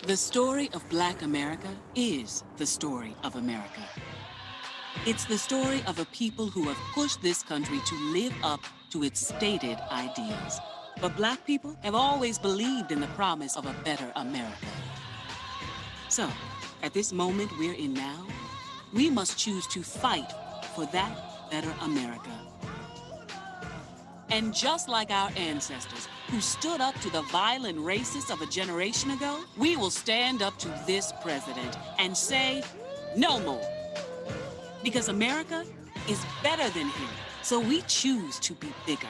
The story of Black America is the story of America. It's the story of a people who have pushed this country to live up to its stated ideals. But Black people have always believed in the promise of a better America. So, at this moment we're in now, we must choose to fight for that better America. And just like our ancestors, who stood up to the violent racists of a generation ago, we will stand up to this president and say, no more. Because America is better than him. So we choose to be bigger.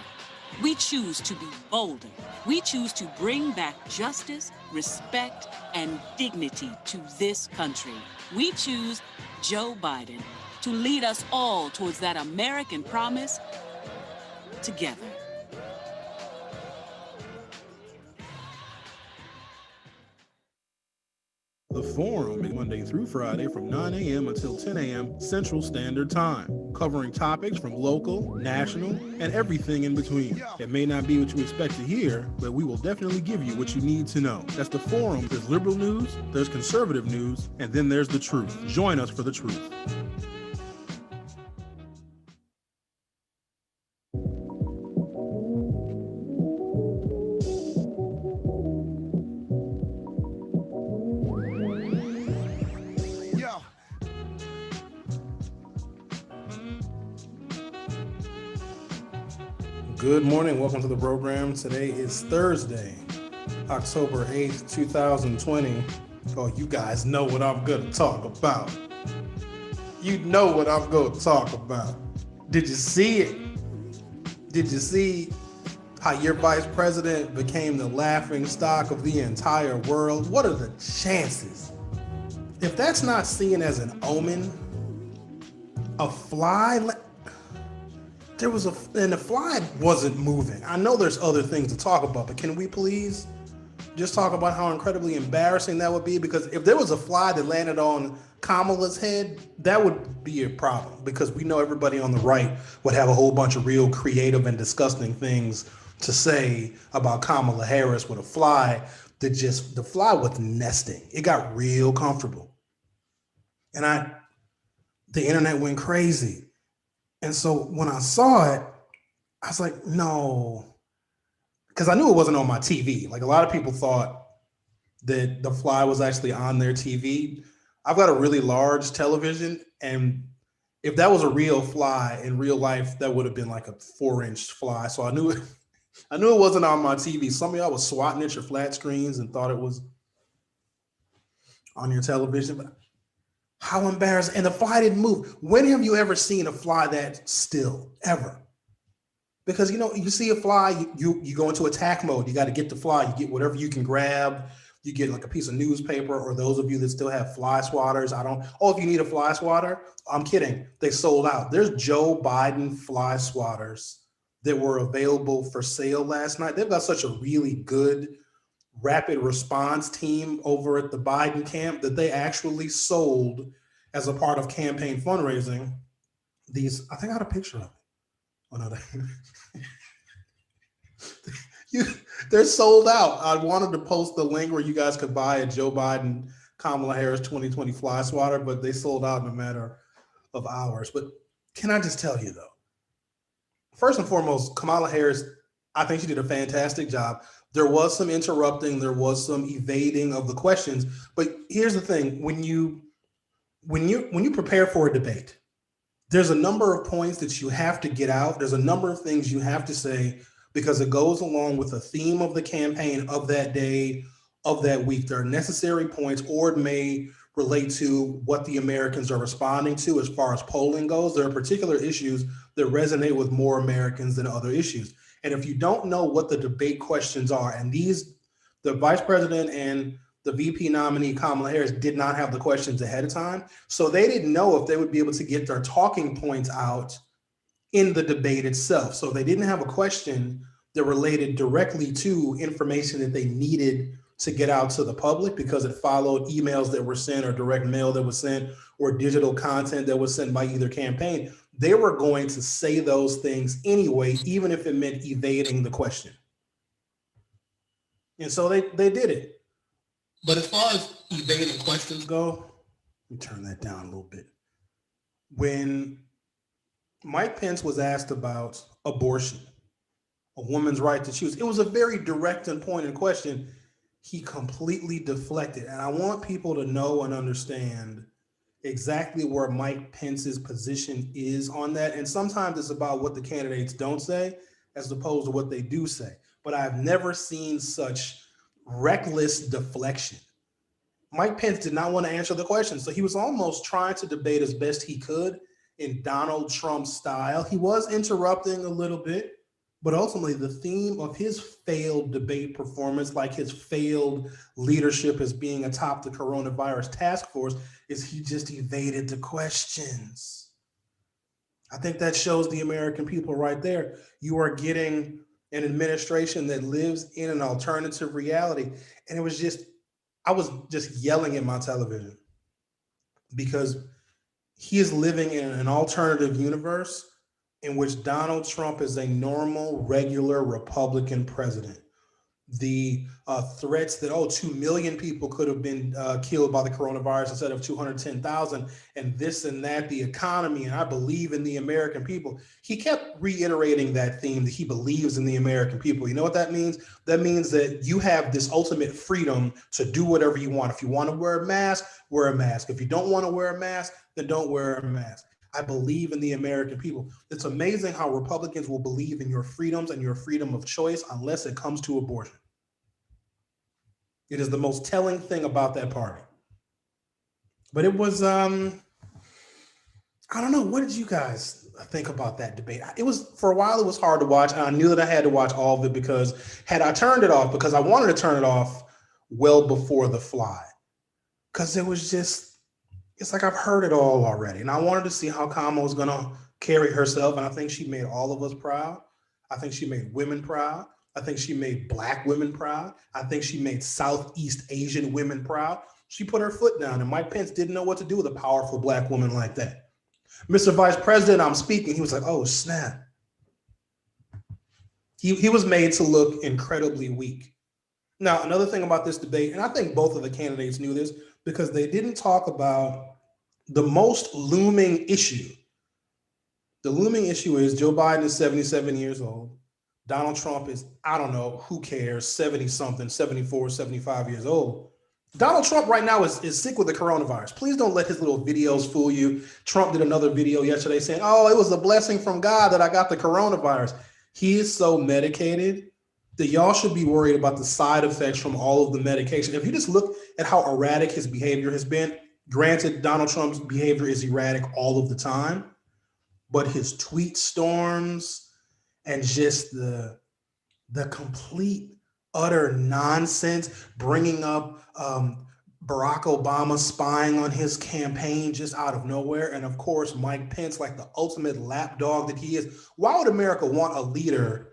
We choose to be bolder. We choose to bring back justice, respect, and dignity to this country. We choose Joe Biden to lead us all towards that American promise together. The Forum is Monday through Friday from 9 a.m. until 10 a.m. Central Standard Time, covering topics from local, national, and everything in between. It may not be what you expect to hear, but we will definitely give you what you need to know. That's The Forum. There's liberal news, there's conservative news, and then there's the truth. Join us for the truth. Good morning. Welcome to the program. Today is Thursday, October 8th, 2020. Oh, you guys know what I'm going to talk about. You know what I'm going to talk about. Did you see it? Did you see how your vice president became the laughing stock of the entire world? What are the chances? If that's not seen as an omen, a fly... and the fly wasn't moving. I know there's other things to talk about, but can we please just talk about how incredibly embarrassing that would be? Because if there was a fly that landed on Kamala's head, that would be a problem, because we know everybody on the right would have a whole bunch of real creative and disgusting things to say about Kamala Harris with a fly that the fly was nesting. It got real comfortable. And the internet went crazy. And so when I saw it, I was like, no, because I knew it wasn't on my TV. Like, a lot of people thought that the fly was actually on their TV. I've got a really large television, and if that was a real fly in real life, that would have been like a 4-inch fly. So I knew it wasn't on my TV. Some of y'all was swatting at your flat screens and thought it was on your television. But how embarrassing. And the fly didn't move. When have you ever seen a fly that still, ever? Because, you see a fly, you go into attack mode. You got to get the fly. You get whatever you can grab. You get like a piece of newspaper, or those of you that still have fly swatters. If you need a fly swatter, I'm kidding. They sold out. There's Joe Biden fly swatters that were available for sale last night. They've got such a really good rapid response team over at the Biden camp that they actually sold as a part of campaign fundraising. These, I think I got a picture of it. Oh no, they're sold out. I wanted to post the link where you guys could buy a Joe Biden, Kamala Harris 2020 fly swatter, but they sold out in a matter of hours. But can I just tell you though, first and foremost, Kamala Harris, I think she did a fantastic job. There was some interrupting, there was some evading of the questions. But here's the thing: when you prepare for a debate, there's a number of points that you have to get out. There's a number of things you have to say because it goes along with the theme of the campaign of that day, of that week. There are necessary points, or it may relate to what the Americans are responding to as far as polling goes. There are particular issues that resonate with more Americans than other issues. And if you don't know what the debate questions are, and the vice president and the VP nominee, Kamala Harris, did not have the questions ahead of time. So they didn't know if they would be able to get their talking points out in the debate itself. So they didn't have a question that related directly to information that they needed to get out to the public because it followed emails that were sent or direct mail that was sent or digital content that was sent by either campaign. They were going to say those things anyway, even if it meant evading the question. And so they did it. But as far as evading questions go, let me turn that down a little bit. When Mike Pence was asked about abortion, a woman's right to choose, it was a very direct and pointed question. He completely deflected. And I want people to know and understand exactly where Mike Pence's position is on that. And sometimes it's about what the candidates don't say as opposed to what they do say. But I've never seen such reckless deflection. Mike Pence did not want to answer the question. So he was almost trying to debate as best he could in Donald Trump style. He was interrupting a little bit, but ultimately the theme of his failed debate performance, like his failed leadership as being atop the coronavirus task force, is he just evaded the questions. I think that shows the American people right there. You are getting an administration that lives in an alternative reality. And I was just yelling at my television because he is living in an alternative universe in which Donald Trump is a normal, regular Republican president. The threats that, 2 million people could have been killed by the coronavirus instead of 210,000, and this and that, the economy, and I believe in the American people. He kept reiterating that theme that he believes in the American people. You know what that means? That means that you have this ultimate freedom to do whatever you want. If you want to wear a mask, wear a mask. If you don't want to wear a mask, then don't wear a mask. I believe in the American people. It's amazing how Republicans will believe in your freedoms and your freedom of choice unless it comes to abortion. It is the most telling thing about that party. But it was, I don't know. What did you guys think about that debate? For a while, it was hard to watch. And I knew that I had to watch all of it because had I turned it off, because I wanted to turn it off well before the fly. Because it was just, it's like I've heard it all already. And I wanted to see how Kamala was going to carry herself. And I think she made all of us proud. I think she made women proud. I think she made Black women proud. I think she made Southeast Asian women proud. She put her foot down, and Mike Pence didn't know what to do with a powerful Black woman like that. Mr. Vice President, I'm speaking. He was like, oh, snap. He was made to look incredibly weak. Now, another thing about this debate, and I think both of the candidates knew this, because they didn't talk about the most looming issue. The looming issue is Joe Biden is 77 years old. Donald Trump is, I don't know, who cares, 70 something, 74, 75 years old. Donald Trump right now is sick with the coronavirus. Please don't let his little videos fool you. Trump did another video yesterday saying, oh, it was a blessing from God that I got the coronavirus. He is so medicated that y'all should be worried about the side effects from all of the medication. If you just look at how erratic his behavior has been, granted, Donald Trump's behavior is erratic all of the time, but his tweet storms and just the complete utter nonsense, bringing up Barack Obama spying on his campaign just out of nowhere. And of course, Mike Pence, like the ultimate lapdog that he is. Why would America want a leader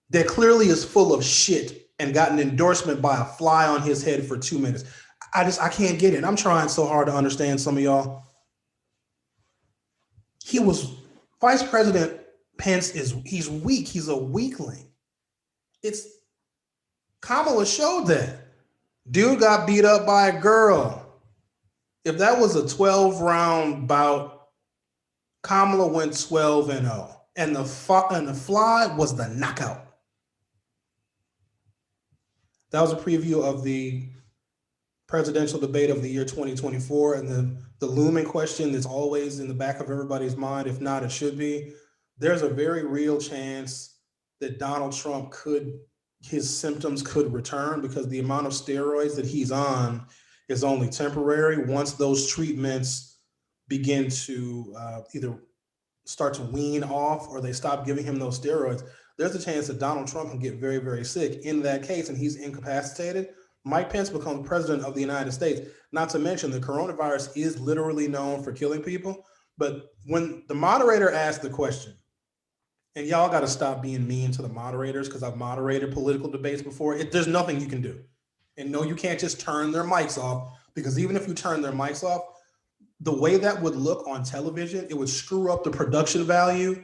that clearly is full of shit and got an endorsement by a fly on his head for 2 minutes? I can't get it. I'm trying so hard to understand some of y'all. He was Vice President Pence he's weak. He's a weakling. It's Kamala showed that. Dude got beat up by a girl. If that was a 12-round bout, Kamala went 12-0. And the fly was the knockout. That was a preview of the presidential debate of the year 2024. And the looming question that's always in the back of everybody's mind, if not, it should be, there's a very real chance that Donald Trump his symptoms could return because the amount of steroids that he's on is only temporary. Once those treatments begin to either start to wean off or they stop giving him those steroids, there's a chance that Donald Trump can get very, very sick. In that case, and he's incapacitated, Mike Pence becomes president of the United States. Not to mention the coronavirus is literally known for killing people. But when the moderator asked the question, and y'all got to stop being mean to the moderators because I've moderated political debates before. There's nothing you can do. And no, you can't just turn their mics off because even if you turn their mics off, the way that would look on television, it would screw up the production value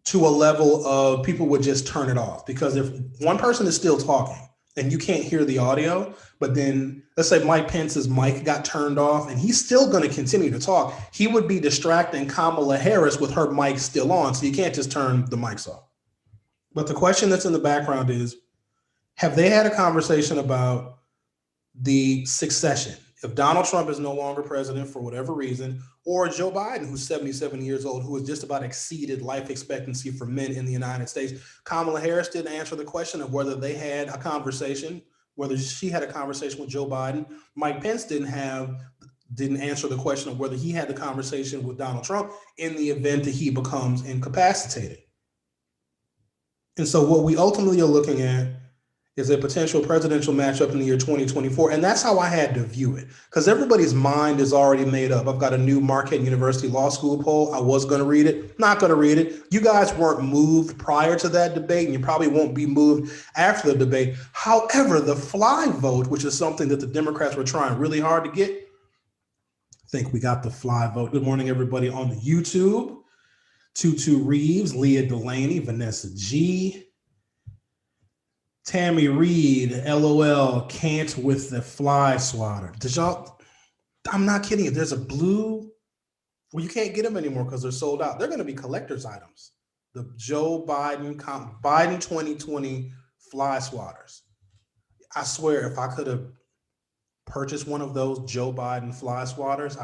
to a level of people would just turn it off. Because if one person is still talking and you can't hear the audio, but then let's say Mike Pence's mic got turned off and he's still going to continue to talk, he would be distracting Kamala Harris with her mic still on. So you can't just turn the mics off. But the question that's in the background is, have they had a conversation about the succession? If Donald Trump is no longer president for whatever reason, or Joe Biden, who's 77 years old, who has just about exceeded life expectancy for men in the United States, Kamala Harris didn't answer the question of whether they had a conversation, whether she had a conversation with Joe Biden. Mike Pence didn't answer the question of whether he had the conversation with Donald Trump in the event that he becomes incapacitated. And so what we ultimately are looking at is a potential presidential matchup in the year 2024. And that's how I had to view it, because everybody's mind is already made up. I've got a new Marquette University Law School poll. I was going to read it, not going to read it. You guys weren't moved prior to that debate, and you probably won't be moved after the debate. However, the fly vote, which is something that the Democrats were trying really hard to get, I think we got the fly vote. Good morning, everybody on the YouTube. Tutu Reeves, Leah Delaney, Vanessa G., Tammy Reed, LOL, can't with the fly swatter. Did y'all? I'm not kidding you. There's a blue. Well, you can't get them anymore because they're sold out. They're going to be collector's items. The Joe Biden 2020 fly swatters. I swear, if I could have purchased one of those Joe Biden fly swatters,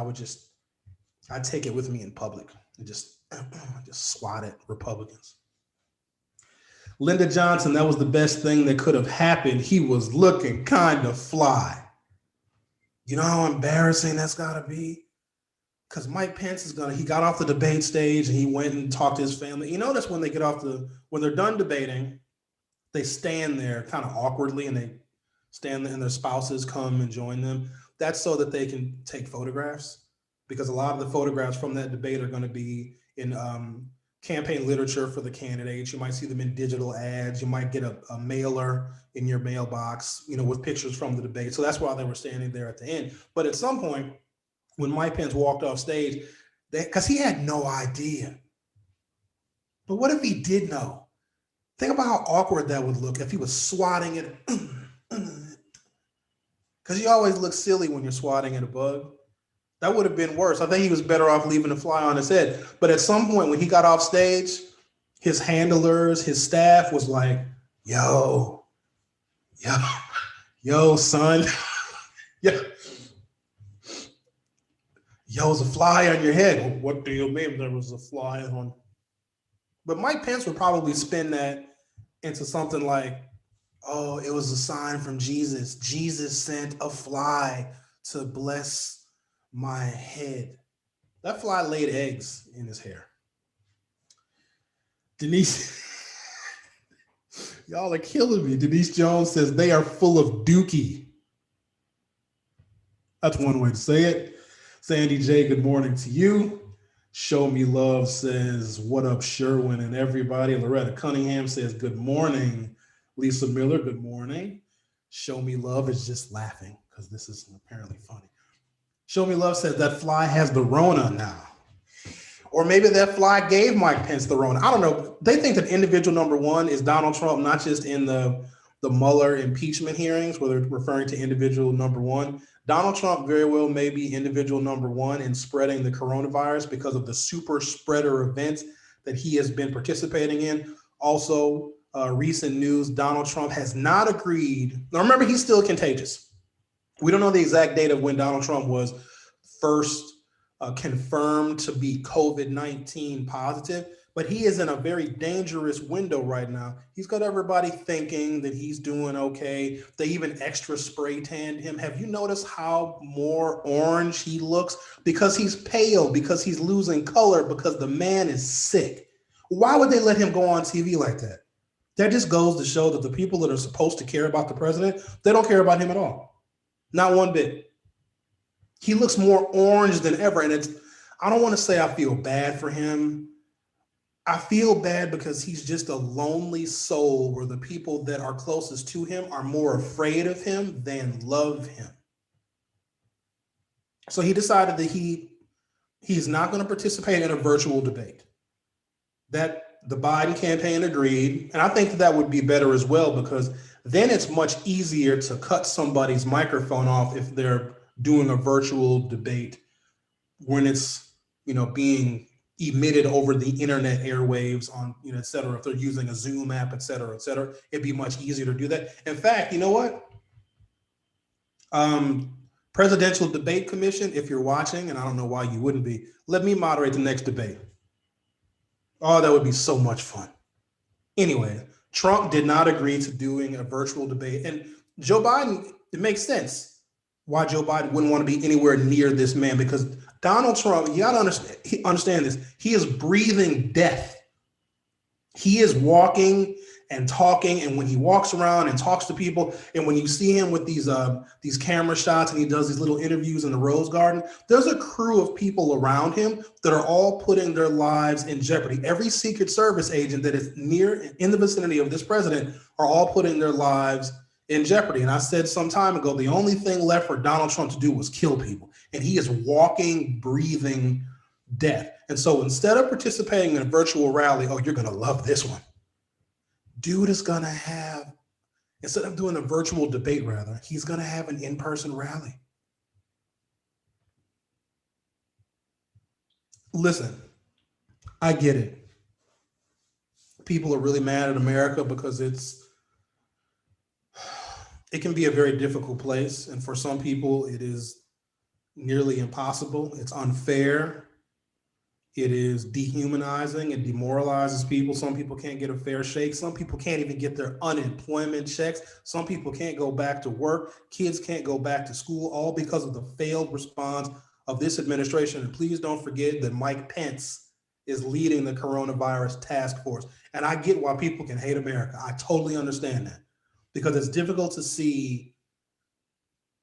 I'd take it with me in public and just swat at Republicans. Linda Johnson, that was the best thing that could have happened. He was looking kind of fly. You know how embarrassing that's got to be? Because Mike Pence he got off the debate stage and he went and talked to his family. You notice when when they're done debating, they stand there kind of awkwardly and they stand there and their spouses come and join them. That's so that they can take photographs, because a lot of the photographs from that debate are going to be in campaign literature for the candidates. You might see them in digital ads. You might get a mailer in your mailbox, with pictures from the debate. So that's why they were standing there at the end. But at some point, when Mike Pence walked off stage, because he had no idea. But what if he did know? Think about how awkward that would look if he was swatting it. Because you always look silly when you're swatting at a bug. That would have been worse. I think he was better off leaving the fly on his head. But at some point when he got off stage, his handlers, his staff was like, yo, son. Yo's a fly on your head. Well, what do you mean there was a fly on? But Mike Pence would probably spin that into something like, oh, it was a sign from Jesus. Jesus sent a fly to bless my head. That fly laid eggs in his hair. Denise Y'all are killing me. Denise Jones says they are full of dookie. That's one way to say it. Sandy J, good morning to you. Show Me Love says, what up, Sherwin and everybody. Loretta Cunningham says, good morning. Lisa Miller, good morning. Show Me Love is just laughing because this is apparently funny. Show Me Love says that fly has the Rona now. Or maybe that fly gave Mike Pence the Rona. I don't know. They think that individual number one is Donald Trump, not just in the Mueller impeachment hearings where they're referring to individual number one. Donald Trump very well may be individual number one in spreading the coronavirus because of the super spreader events that he has been participating in. Also, recent news, Donald Trump has not agreed. Now, remember, he's still contagious. We don't know the exact date of when Donald Trump was first confirmed to be COVID-19 positive, but he is in a very dangerous window right now. He's got everybody thinking that he's doing okay. They even extra spray tanned him. Have you noticed how more orange he looks? Because he's pale, because he's losing color, because the man is sick. Why would they let him go on TV like that? That just goes to show that the people that are supposed to care about the president, they don't care about him at all. Not one bit. He looks more orange than ever. And I don't want to say I feel bad for him. I feel bad because he's just a lonely soul where the people that are closest to him are more afraid of him than love him. So he decided that he's not going to participate in a virtual debate. That the Biden campaign agreed. And I think that would be better as well, because then it's much easier to cut somebody's microphone off if they're doing a virtual debate when it's, being emitted over the internet airwaves on, et cetera. If they're using a Zoom app, et cetera, it'd be much easier to do that. In fact, you know what? Presidential Debate Commission, if you're watching, and I don't know why you wouldn't be, let me moderate the next debate. Oh, that would be so much fun. Anyway, Trump did not agree to doing a virtual debate. And Joe Biden, it makes sense why Joe Biden wouldn't want to be anywhere near this man, because Donald Trump, you got to understand this. He is breathing death. He is walking and talking, and when he walks around and talks to people, and when you see him with these camera shots and he does these little interviews in the Rose Garden, there's a crew of people around him that are all putting their lives in jeopardy. Every Secret Service agent that is in the vicinity of this president are all putting their lives in jeopardy. And I said some time ago, the only thing left for Donald Trump to do was kill people. And he is walking, breathing death. And so instead of participating in a virtual rally, oh, you're going to love this one. Dude is going to have, instead of doing a virtual debate, rather, he's going to have an in-person rally. Listen, I get it. People are really mad at America because it can be a very difficult place. And for some people, it is nearly impossible. It's unfair. It is dehumanizing. It demoralizes people. Some people can't get a fair shake. Some people can't even get their unemployment checks. Some people can't go back to work. Kids can't go back to school, all because of the failed response of this administration. And please don't forget that Mike Pence is leading the coronavirus task force. And I get why people can hate America. I totally understand that, because it's difficult to see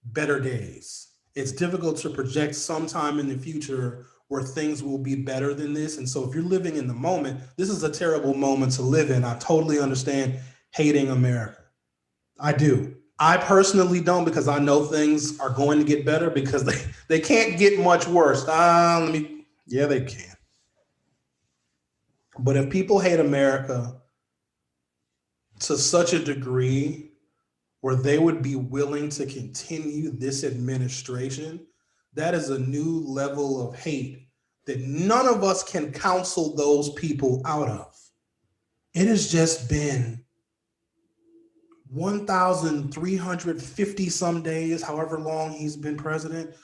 better days. It's difficult to project sometime in the future where things will be better than this. And so if you're living in the moment, this is a terrible moment to live in. I totally understand hating America. I do. I personally don't, because I know things are going to get better, because they can't get much worse. Yeah, they can. But if people hate America to such a degree where they would be willing to continue this administration, that is a new level of hate that none of us can counsel those people out of. It has just been 1,350 some days, however long he's been president.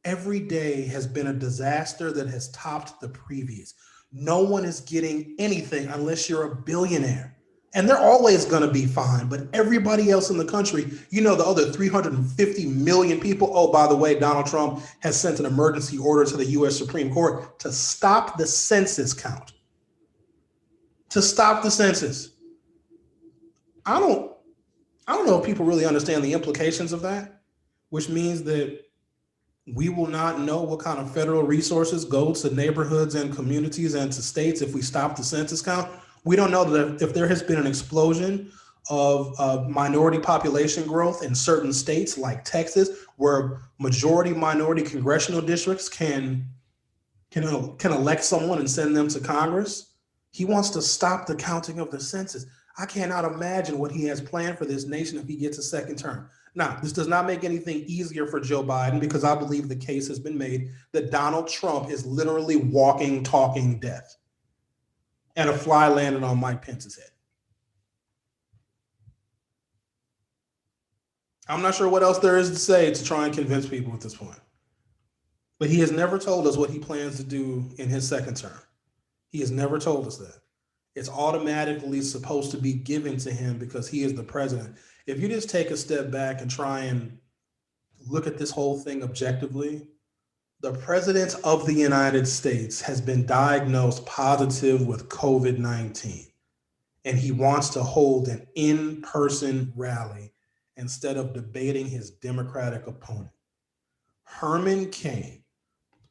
Every day has been a disaster that has topped the previous. No one is getting anything unless you're a billionaire. And they're always going to be fine. But everybody else in the country, the other 350 million people. Oh, by the way, Donald Trump has sent an emergency order to the U.S. Supreme Court to stop the census count. To stop the census. I don't I don't know if people really understand the implications of that, which means that we will not know what kind of federal resources go to neighborhoods and communities and to states if we stop the census count. We don't know that if there has been an explosion of minority population growth in certain states like Texas, where majority minority congressional districts can elect someone and send them to Congress. He wants to stop the counting of the census. I cannot imagine what he has planned for this nation if he gets a second term. Now, this does not make anything easier for Joe Biden because I believe the case has been made that Donald Trump is literally walking, talking death. And a fly landed on Mike Pence's head. I'm not sure what else there is to say to try and convince people at this point. But he has never told us what he plans to do in his second term. He has never told us that. It's automatically supposed to be given to him because he is the president. If you just take a step back and try and look at this whole thing objectively, the president of the United States has been diagnosed positive with COVID-19, and he wants to hold an in-person rally instead of debating his Democratic opponent. Herman Cain,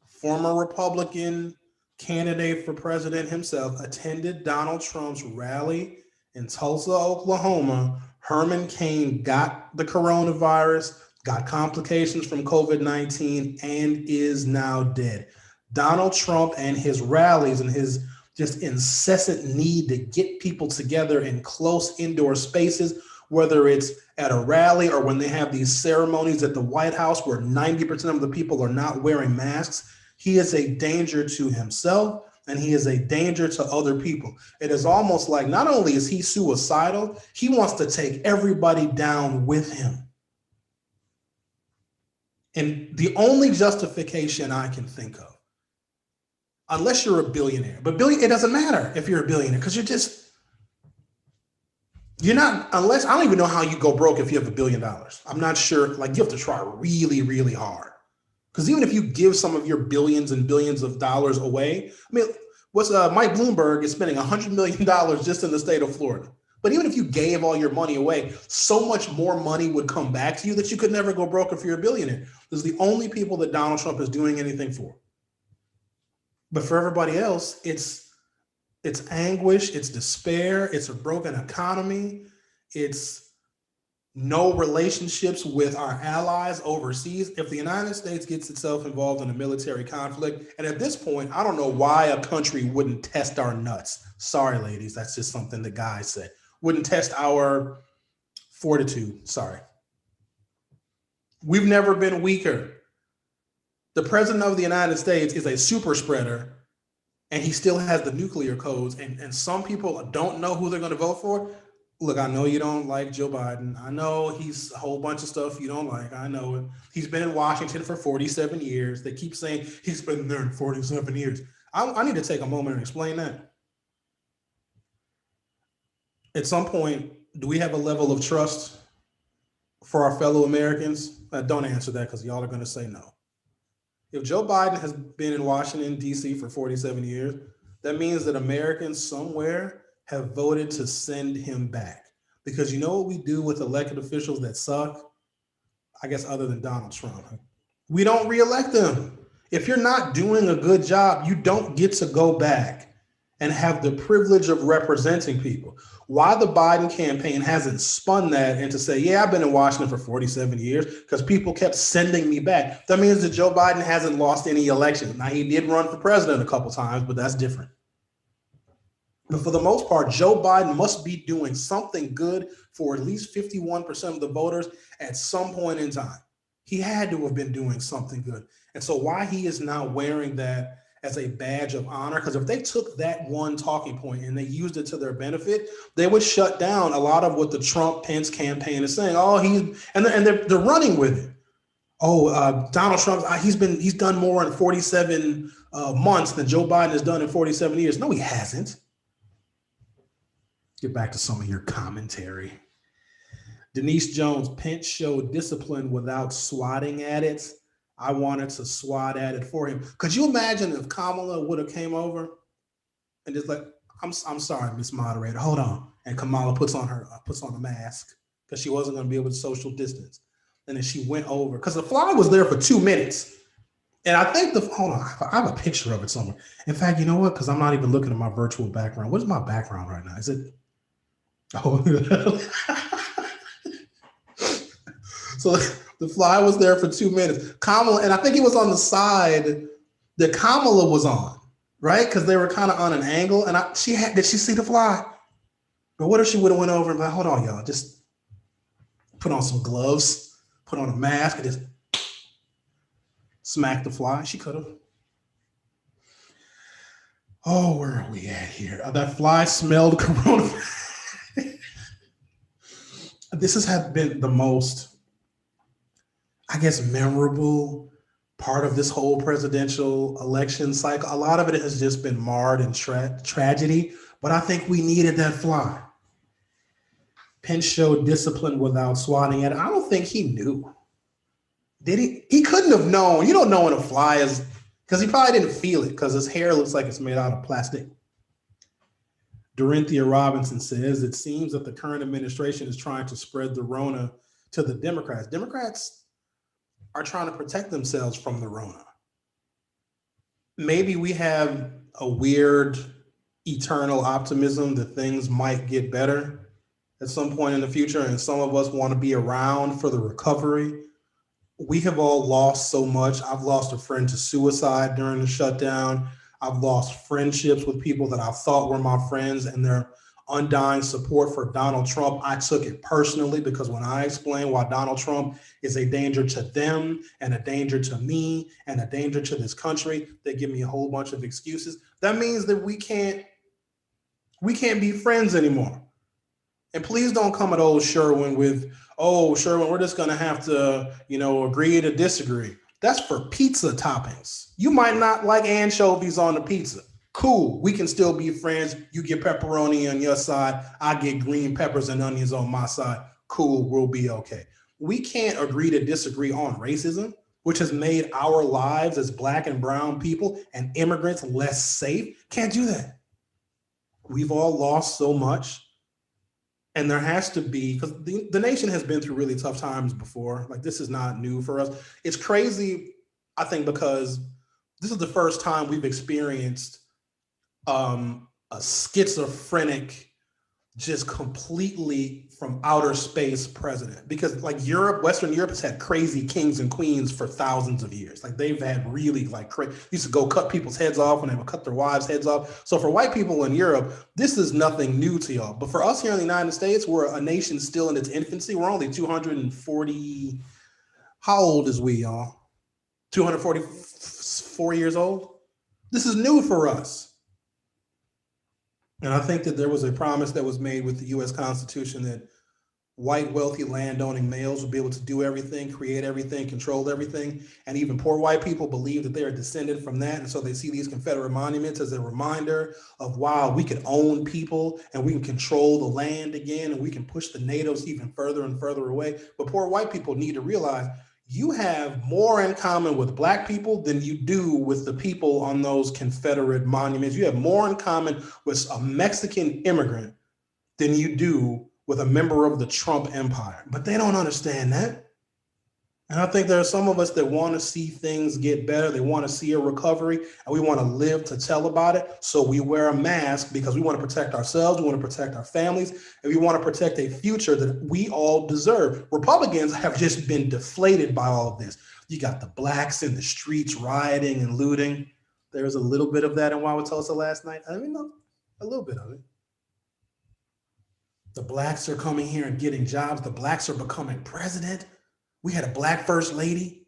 former Republican candidate for president himself, attended Donald Trump's rally in Tulsa, Oklahoma. Herman Cain got the coronavirus, got complications from COVID-19, and is now dead. Donald Trump and his rallies and his just incessant need to get people together in close indoor spaces, whether it's at a rally or when they have these ceremonies at the White House where 90% of the people are not wearing masks, he is a danger to himself and he is a danger to other people. It is almost like not only is he suicidal, he wants to take everybody down with him. And the only justification I can think of, unless you're a billionaire, but it doesn't matter if you're a billionaire because you're not, unless, I don't even know how you go broke if you have $1 billion. I'm not sure, like you have to try really, really hard. Because even if you give some of your billions and billions of dollars away, I mean, what's Mike Bloomberg is spending $100 million just in the state of Florida. But even if you gave all your money away, so much more money would come back to you that you could never go broke if you're a billionaire. Those are the only people that Donald Trump is doing anything for. But for everybody else, it's anguish, it's despair, it's a broken economy, it's no relationships with our allies overseas. If the United States gets itself involved in a military conflict, and at this point, I don't know why a country wouldn't test our nuts. Sorry, ladies, that's just something the guy said. Wouldn't test our fortitude. Sorry. We've never been weaker. The president of the United States is a super spreader, and he still has the nuclear codes, and some people don't know who they're going to vote for. Look, I know you don't like Joe Biden. I know he's a whole bunch of stuff you don't like. I know it. He's been in Washington for 47 years. They keep saying he's been there in 47 years. I need to take a moment and explain that. At some point, do we have a level of trust for our fellow Americans? Don't answer that because y'all are going to say no. If Joe Biden has been in Washington, D.C. for 47 years, that means that Americans somewhere have voted to send him back. Because you know what we do with elected officials that suck? I guess other than Donald Trump. We don't reelect them. If you're not doing a good job, you don't get to go back and have the privilege of representing people. Why the Biden campaign hasn't spun that into say, yeah, I've been in Washington for 47 years because people kept sending me back. That means that Joe Biden hasn't lost any elections. Now, he did run for president a couple times, but that's different. But for the most part, Joe Biden must be doing something good for at least 51% of the voters at some point in time. He had to have been doing something good. And so why he is now wearing that as a badge of honor, because if they took that one talking point and they used it to their benefit, they would shut down a lot of what the Trump-Pence campaign is saying. Oh, they're running with it. Oh, Donald Trump, he's done more in 47 months than Joe Biden has done in 47 years. No, he hasn't. Get back to some of your commentary. Denise Jones, Pence showed discipline without swatting at it. I wanted to swat at it for him. Could you imagine if Kamala would have came over and just like, I'm sorry, Miss Moderator. Hold on. And Kamala puts on a mask because she wasn't going to be able to social distance. And then she went over because the fly was there for 2 minutes. And I think the hold on, I have a picture of it somewhere. In fact, you know what? Because I'm not even looking at my virtual background. What is my background right now? Is it? Oh, so the fly was there for 2 minutes. Kamala, and I think it was on the side that Kamala was on, right? Because they were kind of on an angle. And did she see the fly? But what if she would have went over and like, hold on, y'all, just put on some gloves, put on a mask, and just smack the fly? She could have. Oh, where are we at here? That fly smelled coronavirus. This has been the most, I guess, memorable part of this whole presidential election cycle. A lot of it has just been marred in tragedy, but I think we needed that fly. Pence showed discipline without swatting at it. I don't think he knew. Did he? He couldn't have known. You don't know when a fly is, because he probably didn't feel it because his hair looks like it's made out of plastic. Dorinthia Robinson says, it seems that the current administration is trying to spread the Rona to the Democrats. Democrats are trying to protect themselves from the Rona. Maybe we have a weird eternal optimism that things might get better at some point in the future, and some of us want to be around for the recovery. We have all lost so much. I've lost a friend to suicide during the shutdown. I've lost friendships with people that I thought were my friends, and their undying support for Donald Trump. I took it personally because when I explain why Donald Trump is a danger to them and a danger to me and a danger to this country, they give me a whole bunch of excuses. That means that we can't be friends anymore. And please don't come at old Sherwin with, oh, Sherwin, we're just going to have to, agree to disagree. That's for pizza toppings. You might not like anchovies on the pizza. Cool, we can still be friends. You get pepperoni on your side. I get green peppers and onions on my side. Cool, we'll be okay. We can't agree to disagree on racism, which has made our lives as Black and brown people and immigrants less safe. Can't do that. We've all lost so much. And there has to be, because the nation has been through really tough times before. Like, this is not new for us. It's crazy, I think, because this is the first time we've experienced a schizophrenic, just completely from outer space president. Because like Western Europe has had crazy kings and queens for thousands of years. Like, they've had really used to go cut people's heads off when they would cut their wives' heads off. So for white people in Europe, this is nothing new to y'all. But for us here in the United States, we're a nation still in its infancy. We're only 240. How old is we, y'all? 244 years old? This is new for us. And I think that there was a promise that was made with the U.S. Constitution that white, wealthy, landowning males would be able to do everything, create everything, control everything. And even poor white people believe that they are descended from that. And so they see these Confederate monuments as a reminder of, wow, we can own people and we can control the land again, and we can push the natives even further and further away. But poor white people need to realize you have more in common with Black people than you do with the people on those Confederate monuments. You have more in common with a Mexican immigrant than you do with a member of the Trump empire. But they don't understand that. And I think there are some of us that want to see things get better. They want to see a recovery, and we want to live to tell about it. So we wear a mask because we want to protect ourselves, we want to protect our families, and we want to protect a future that we all deserve. Republicans have just been deflated by all of this. You got the Blacks in the streets rioting and looting. There was a little bit of that in Wauwatosa last night. I mean, a little bit of it. The Blacks are coming here and getting jobs. The Blacks are becoming president. We had a Black first lady.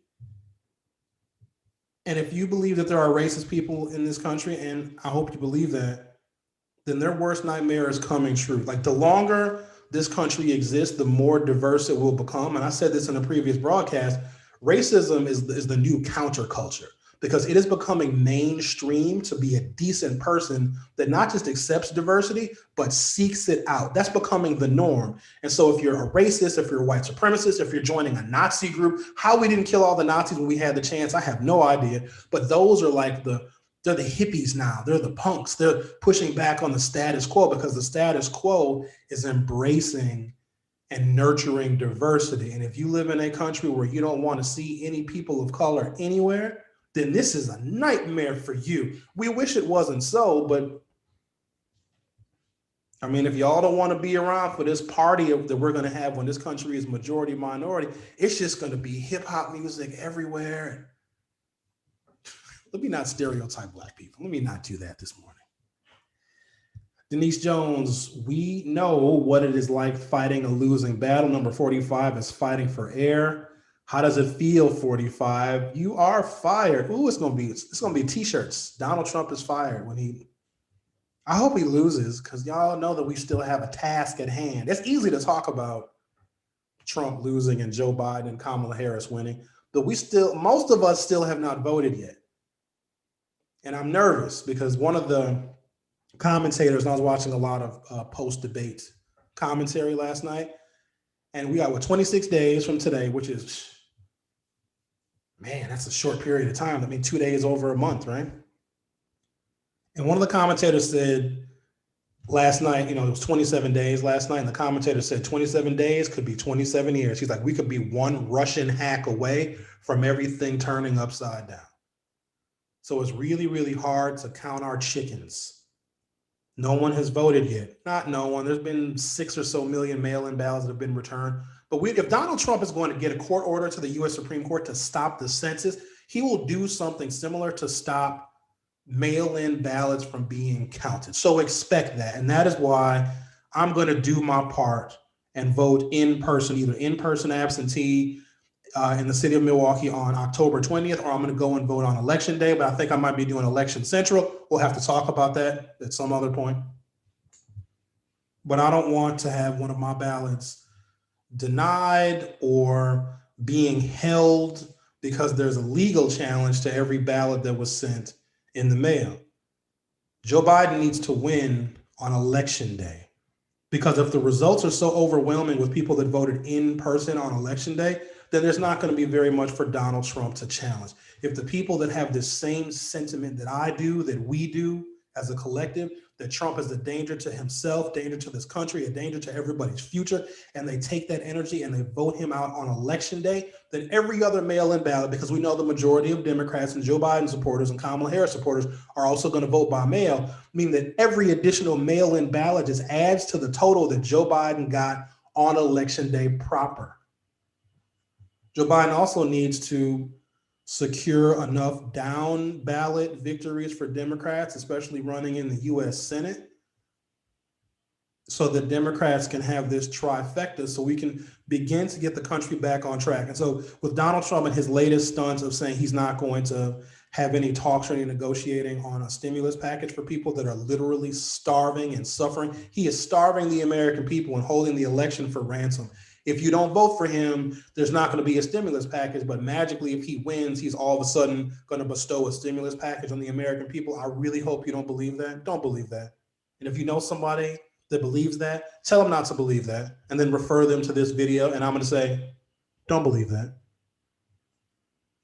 And if you believe that there are racist people in this country, and I hope you believe that, then their worst nightmare is coming true. Like, the longer this country exists, the more diverse it will become. And I said this in a previous broadcast, racism is the new counterculture, because it is becoming mainstream to be a decent person that not just accepts diversity, but seeks it out. That's becoming the norm. And so if you're a racist, if you're a white supremacist, if you're joining a Nazi group, how we didn't kill all the Nazis when we had the chance, I have no idea. But those are like the They're the hippies now. They're the punks. They're pushing back on the status quo because the status quo is embracing and nurturing diversity. And if you live in a country where you don't want to see any people of color anywhere, then this is a nightmare for you. We wish it wasn't so, but I mean, if y'all don't want to be around for this party that we're going to have when this country is majority minority, it's just going to be hip hop music everywhere. Let me not stereotype Black people. Let me not do that this morning. Denise Jones, we know what it is like fighting a losing battle. Number 45 is fighting for air. How does it feel, 45? You are fired. Ooh, it's gonna be t-shirts. Donald Trump is fired I hope he loses, because y'all know that we still have a task at hand. It's easy to talk about Trump losing and Joe Biden and Kamala Harris winning, but most of us still have not voted yet. And I'm nervous because one of the commentators, and I was watching a lot of post-debate commentary last night, and we got 26 days from today, which is, man, that's a short period of time. I mean, 2 days over a month, right? And one of the commentators said last night, it was 27 days last night, and the commentator said 27 days could be 27 years. He's like, we could be one Russian hack away from everything turning upside down. So it's really, really hard to count our chickens. No one has voted yet. Not no one. There's been 6 or so million mail-in ballots that have been returned. But if Donald Trump is going to get a court order to the U.S. Supreme Court to stop the census, he will do something similar to stop mail-in ballots from being counted. So expect that. And that is why I'm going to do my part and vote in person, either in-person absentee in the city of Milwaukee on October 20th, or I'm going to go and vote on election day, but I think I might be doing election central. We'll have to talk about that at some other point. But I don't want to have one of my ballots denied or being held because there's a legal challenge to every ballot that was sent in the mail. Joe Biden needs to win on election day, because if the results are so overwhelming with people that voted in person on election day, then there's not going to be very much for Donald Trump to challenge. If the people that have this same sentiment that I do, that we do as a collective, that Trump is a danger to himself, danger to this country, a danger to everybody's future, and they take that energy and they vote him out on election day, then every other mail-in ballot, because we know the majority of Democrats and Joe Biden supporters and Kamala Harris supporters are also going to vote by mail, meaning that every additional mail-in ballot just adds to the total that Joe Biden got on election day proper. Joe Biden also needs to secure enough down ballot victories for Democrats, especially running in the U.S. Senate, so that Democrats can have this trifecta so we can begin to get the country back on track. And so with Donald Trump and his latest stunts of saying he's not going to have any talks or any negotiating on a stimulus package for people that are literally starving and suffering, he is starving the American people and holding the election for ransom. If you don't vote for him, there's not going to be a stimulus package, but magically, if he wins, he's all of a sudden going to bestow a stimulus package on the American people. I really hope you don't believe that. Don't believe that. And if you know somebody that believes that, tell them not to believe that, and then refer them to this video. And I'm going to say, don't believe that.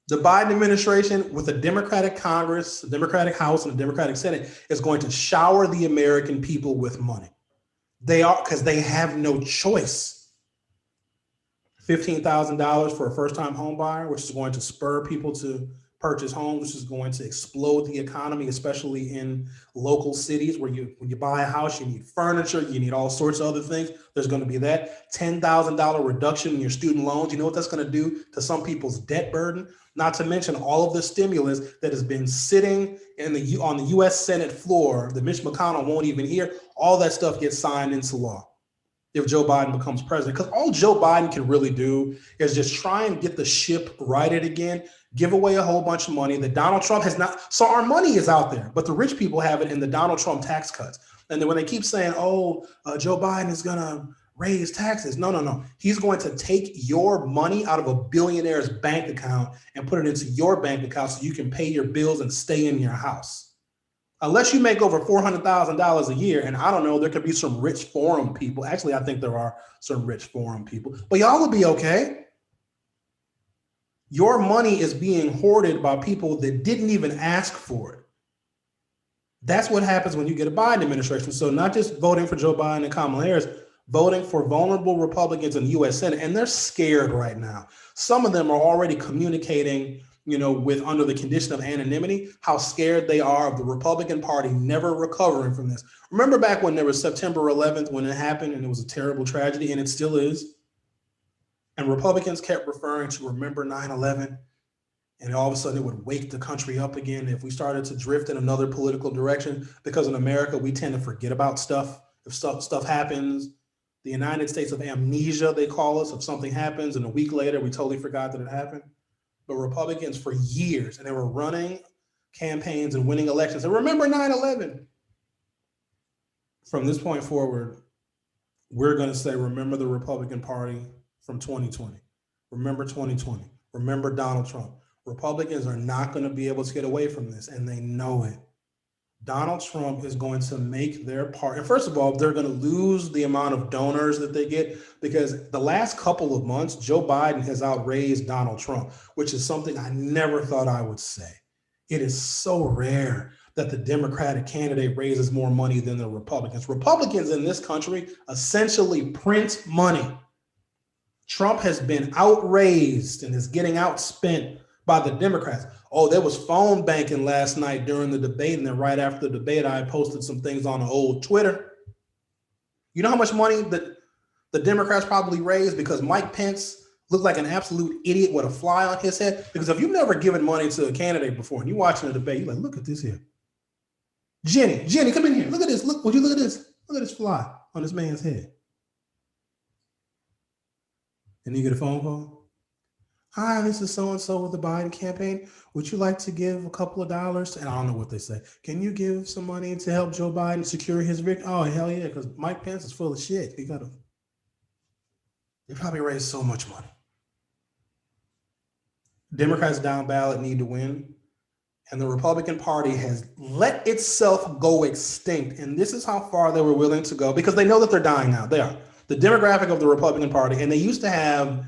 The Biden administration, with a Democratic Congress, a Democratic House, and a Democratic Senate, is going to shower the American people with money. They are, because they have no choice. $15,000 for a first-time home buyer, which is going to spur people to purchase homes, which is going to explode the economy, especially in local cities where when you buy a house, you need furniture, you need all sorts of other things. There's going to be that $10,000 reduction in your student loans. You know what that's going to do to some people's debt burden? Not to mention all of the stimulus that has been sitting on the U.S. Senate floor that Mitch McConnell won't even hear. All that stuff gets signed into law if Joe Biden becomes president, because all Joe Biden can really do is just try and get the ship righted again, give away a whole bunch of money that Donald Trump has not. So our money is out there, but the rich people have it in the Donald Trump tax cuts. And then when they keep saying, Joe Biden is going to raise taxes. No. He's going to take your money out of a billionaire's bank account and put it into your bank account so you can pay your bills and stay in your house. Unless you make over $400,000 a year, and I don't know, there could be some rich forum people. Actually, I think there are some rich forum people, but y'all will be okay. Your money is being hoarded by people that didn't even ask for it. That's what happens when you get a Biden administration. So not just voting for Joe Biden and Kamala Harris, voting for vulnerable Republicans in the U.S. Senate, and they're scared right now. Some of them are already communicating, with under the condition of anonymity, how scared they are of the Republican Party never recovering from this. Remember back when there was September 11th when it happened and it was a terrible tragedy, and it still is. And Republicans kept referring to remember 9/11, and all of a sudden it would wake the country up again if we started to drift in another political direction, because in America we tend to forget about stuff. If stuff happens, the United States of amnesia, they call us. If something happens and a week later we totally forgot that it happened. But Republicans for years, and they were running campaigns and winning elections, and remember 9/11. From this point forward, we're going to say remember the Republican Party from 2020. Remember 2020. Remember Donald Trump. Republicans are not going to be able to get away from this, and they know it. Donald Trump is going to make their part. And first of all, they're going to lose the amount of donors that they get, because the last couple of months, Joe Biden has outraised Donald Trump, which is something I never thought I would say. It is so rare that the Democratic candidate raises more money than the Republicans. Republicans in this country essentially print money. Trump has been outraised and is getting outspent by the Democrats. Oh, there was phone banking last night during the debate, and then right after the debate, I posted some things on the old Twitter. You know how much money that the Democrats probably raised because Mike Pence looked like an absolute idiot with a fly on his head? Because if you've never given money to a candidate before and you're watching a debate, you're like, look at this here. Jenny, come in here. Look at this. Would you look at this? Look at this fly on this man's head. And you get a phone call. Hi, this is so-and-so with the Biden campaign. Would you like to give a couple of dollars? And I don't know what they say. Can you give some money to help Joe Biden secure his victory? Oh, hell yeah, because Mike Pence is full of shit. They probably raised so much money. Democrats down ballot need to win. And the Republican Party has let itself go extinct. And this is how far they were willing to go, because they know that they're dying now. They are. The demographic of the Republican Party, and they used to have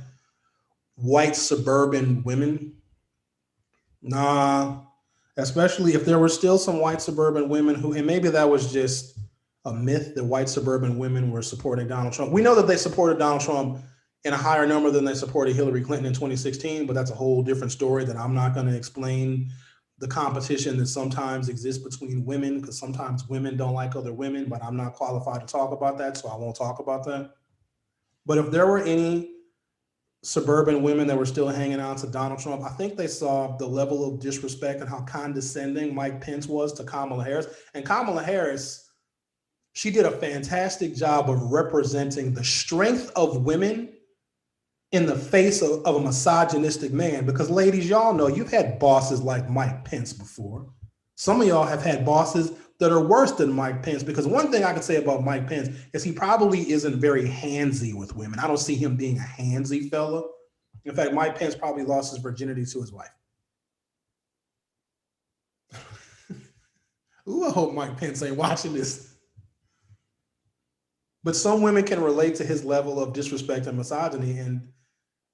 white suburban women. Nah, especially if there were still some white suburban women who, and maybe that was just a myth that white suburban women were supporting Donald Trump. We know that they supported Donald Trump in a higher number than they supported Hillary Clinton in 2016, but that's a whole different story that I'm not going to explain. The competition that sometimes exists between women, because sometimes women don't like other women, but I'm not qualified to talk about that, so I won't talk about that. But if there were any suburban women that were still hanging on to Donald Trump, I think they saw the level of disrespect and how condescending Mike Pence was to Kamala Harris. And Kamala Harris, she did a fantastic job of representing the strength of women in the face of a misogynistic man. Because ladies, y'all know you've had bosses like Mike Pence before. Some of y'all have had bosses that are worse than Mike Pence, because one thing I can say about Mike Pence is he probably isn't very handsy with women. I don't see him being a handsy fella. In fact, Mike Pence probably lost his virginity to his wife. Ooh, I hope Mike Pence ain't watching this. But some women can relate to his level of disrespect and misogyny, and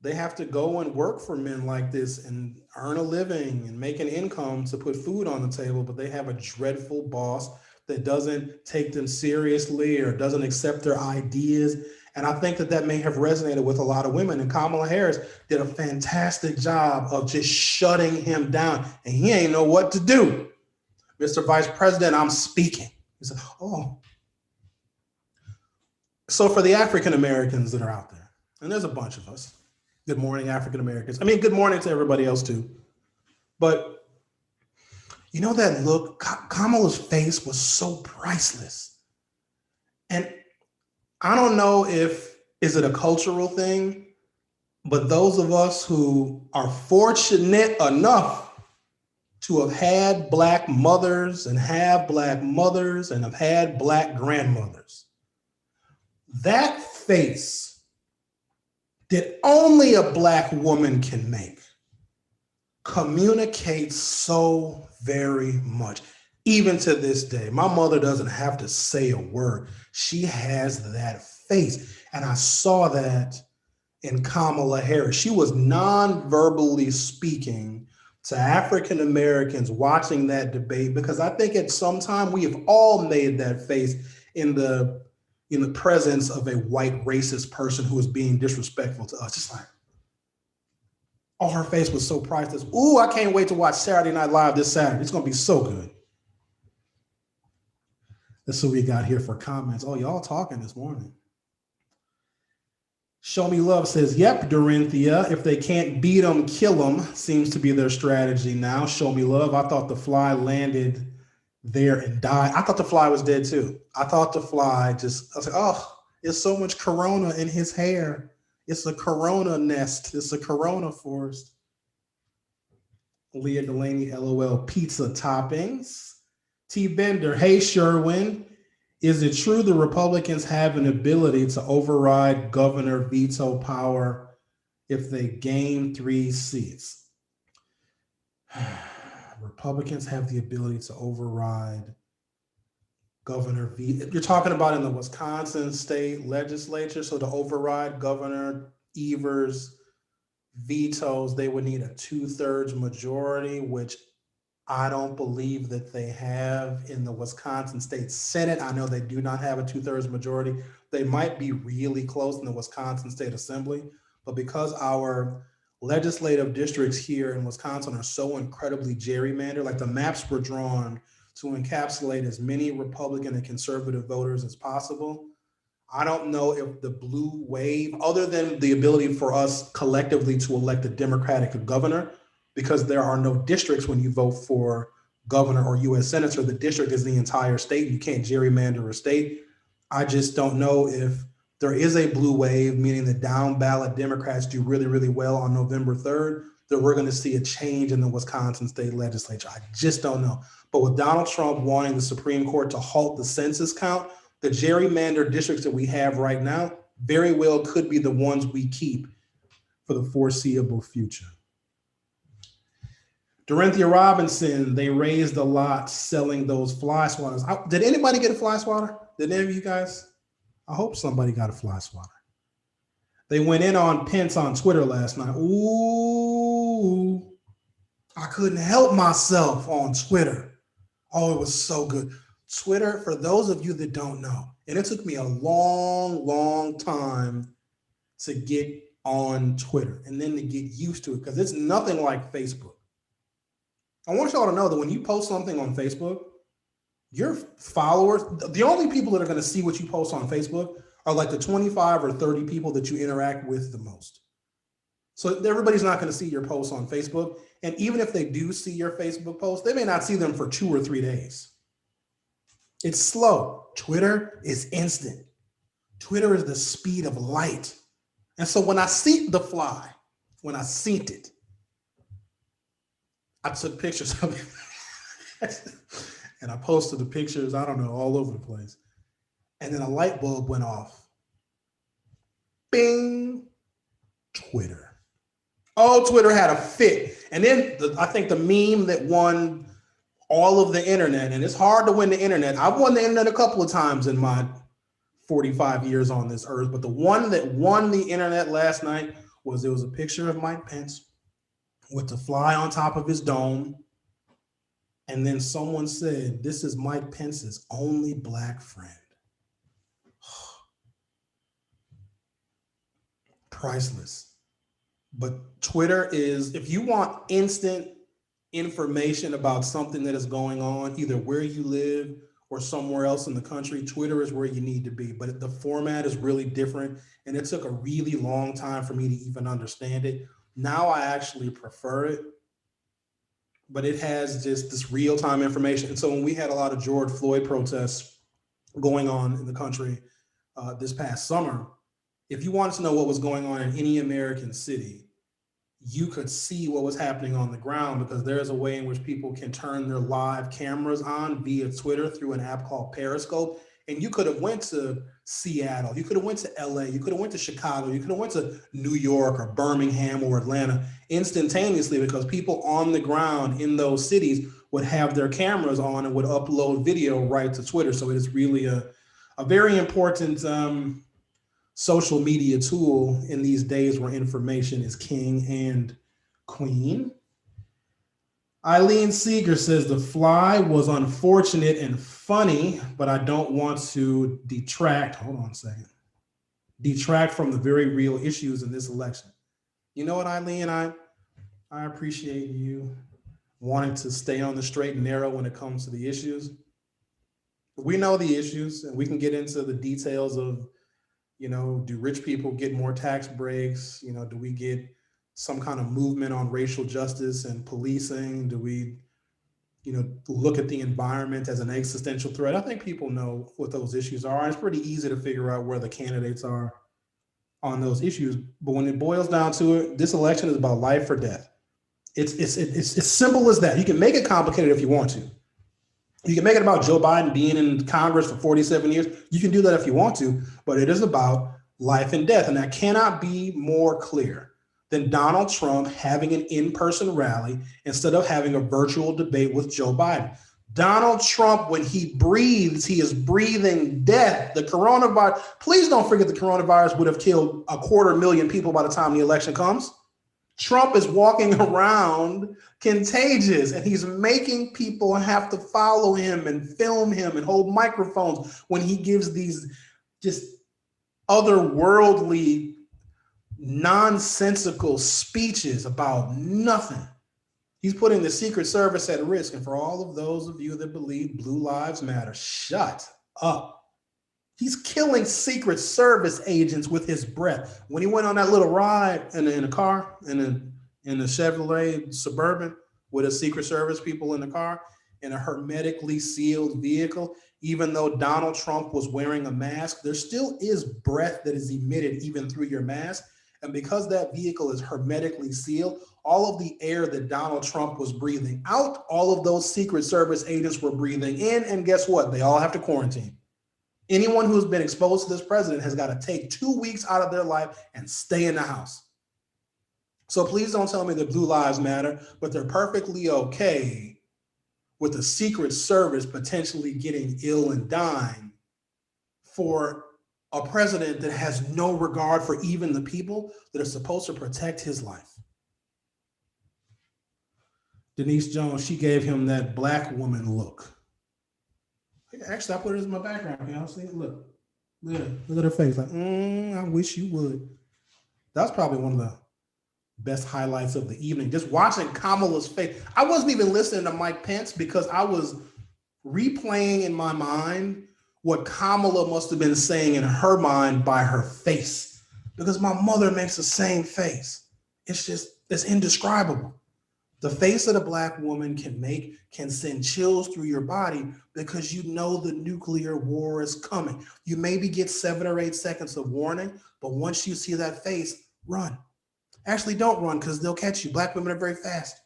they have to go and work for men like this and earn a living and make an income to put food on the table, but they have a dreadful boss that doesn't take them seriously or doesn't accept their ideas. And I think that may have resonated with a lot of women. And Kamala Harris did a fantastic job of just shutting him down, and he ain't know what to do. Mr. Vice President, I'm speaking. He said, oh. So for the African Americans that are out there, and there's a bunch of us, good morning, African Americans. I mean, good morning to everybody else too. But you know that look, Kamala's face was so priceless. And I don't know is it a cultural thing, but those of us who are fortunate enough to have had Black mothers and have Black mothers and have had Black grandmothers, that face that only a Black woman can make communicates so very much. Even to this day, my mother doesn't have to say a word. She has that face. And I saw that in Kamala Harris. She was non-verbally speaking to African Americans watching that debate, because I think at some time we have all made that face in the presence of a white racist person who is being disrespectful to us. Just like, oh, her face was so priceless. Ooh, I can't wait to watch Saturday Night Live this Saturday. It's gonna be so good. Let's see what we got here for comments. Oh, y'all talking this morning. Show Me Love says, yep, Dorinthia. If they can't beat them, kill them. Seems to be their strategy now. Show Me Love. I thought the fly landed there and died. I thought the fly was dead too. I thought the fly I was like, oh, there's so much corona in his hair. It's a corona nest. It's a corona forest. Leah Delaney, LOL, pizza toppings. T. Bender, hey, Sherwin. Is it true the Republicans have an ability to override governor veto power if they gain 3 seats? Republicans have the ability to override governor veto. You're talking about in the Wisconsin state legislature. So to override Governor Evers' vetoes, they would need a 2/3 majority, which I don't believe that they have in the Wisconsin State Senate. I know they do not have a 2/3 majority. They might be really close in the Wisconsin State Assembly, but because our legislative districts here in Wisconsin are so incredibly gerrymandered, like the maps were drawn to encapsulate as many Republican and conservative voters as possible. I don't know if the blue wave, other than the ability for us collectively to elect a Democratic governor, because there are no districts when you vote for governor or U.S. senator. The district is the entire state. You can't gerrymander a state. I just don't know if there is a blue wave, meaning the down ballot Democrats do really, really well on November 3rd, that we're going to see a change in the Wisconsin state legislature. I just don't know. But with Donald Trump wanting the Supreme Court to halt the census count, the gerrymandered districts that we have right now very well could be the ones we keep for the foreseeable future. Dorinthia Robinson, they raised a lot selling those fly swatters. Did anybody get a fly swatter? Did any of you guys? I hope somebody got a fly swatter. They went in on Pence on Twitter last night. Ooh, I couldn't help myself on Twitter. Oh, it was so good. Twitter, for those of you that don't know, and it took me a long, long time to get on Twitter and then to get used to it, because it's nothing like Facebook. I want y'all to know that when you post something on Facebook, your followers, the only people that are going to see what you post on Facebook are like the 25 or 30 people that you interact with the most. So everybody's not going to see your posts on Facebook. And even if they do see your Facebook post, they may not see them for 2 or 3 days. It's slow. Twitter is instant. Twitter is the speed of light. And so when I see the fly, when I seen it, I took pictures of it and I posted the pictures, I don't know, all over the place. And then a light bulb went off. Bing, Twitter. Oh, Twitter had a fit. And then I think the meme that won all of the internet, and it's hard to win the internet. I've won the internet a couple of times in my 45 years on this earth, but the one that won the internet last night was, there was a picture of Mike Pence with the fly on top of his dome. And then someone said, this is Mike Pence's only black friend. Priceless. But Twitter is, if you want instant information about something that is going on, either where you live or somewhere else in the country, Twitter is where you need to be. But the format is really different. And it took a really long time for me to even understand it. Now I actually prefer it, but it has just this real-time information. And so when we had a lot of George Floyd protests going on in the country this past summer, if you wanted to know what was going on in any American city, you could see what was happening on the ground, because there's a way in which people can turn their live cameras on via Twitter through an app called Periscope. And you could have went to Seattle, you could have went to LA, you could have went to Chicago, you could have went to New York or Birmingham or Atlanta instantaneously, because people on the ground in those cities would have their cameras on and would upload video right to Twitter. So it is really a very important social media tool in these days where information is king and queen. Eileen Seeger says the fly was unfortunate and funny, but I don't want to detract. Hold on a second. Detract from the very real issues in this election. You know what, Eileen? I appreciate you wanting to stay on the straight and narrow when it comes to the issues. We know the issues, and we can get into the details of, do rich people get more tax breaks? Do we get some kind of movement on racial justice and policing? Do we, look at the environment as an existential threat? I think people know what those issues are. It's pretty easy to figure out where the candidates are on those issues. But when it boils down to it, this election is about life or death. It's as simple as that. You can make it complicated if you want to. You can make it about Joe Biden being in Congress for 47 years. You can do that if you want to, but it is about life and death. And that cannot be more clear than Donald Trump having an in-person rally instead of having a virtual debate with Joe Biden. Donald Trump, when he breathes, he is breathing death. The coronavirus, please don't forget the coronavirus would have killed 250,000 people by the time the election comes. Trump is walking around contagious, and he's making people have to follow him and film him and hold microphones when he gives these just otherworldly, nonsensical speeches about nothing. He's putting the Secret Service at risk. And for all of those of you that believe Blue Lives Matter, shut up. He's killing Secret Service agents with his breath. When he went on that little ride in a car, in a Chevrolet Suburban with a Secret Service people in the car, in a hermetically sealed vehicle, even though Donald Trump was wearing a mask, there still is breath that is emitted even through your mask. And because that vehicle is hermetically sealed, all of the air that Donald Trump was breathing out, all of those Secret Service agents were breathing in. And guess what? They all have to quarantine. Anyone who's been exposed to this president has got to take 2 weeks out of their life and stay in the house. So please don't tell me that Blue Lives Matter, but they're perfectly okay with the Secret Service potentially getting ill and dying for a president that has no regard for even the people that are supposed to protect his life. Denise Jones, she gave him that black woman look. Actually, I put it as my background. Y'all see it? Look at her face. Like, I wish you would. That's probably one of the best highlights of the evening. Just watching Kamala's face. I wasn't even listening to Mike Pence because I was replaying in my mind what Kamala must have been saying in her mind by her face. Because my mother makes the same face. It's indescribable. The face that a black woman can send chills through your body because you know the nuclear war is coming. You maybe get 7 or 8 seconds of warning, but once you see that face, run. Actually, don't run because they'll catch you. Black women are very fast.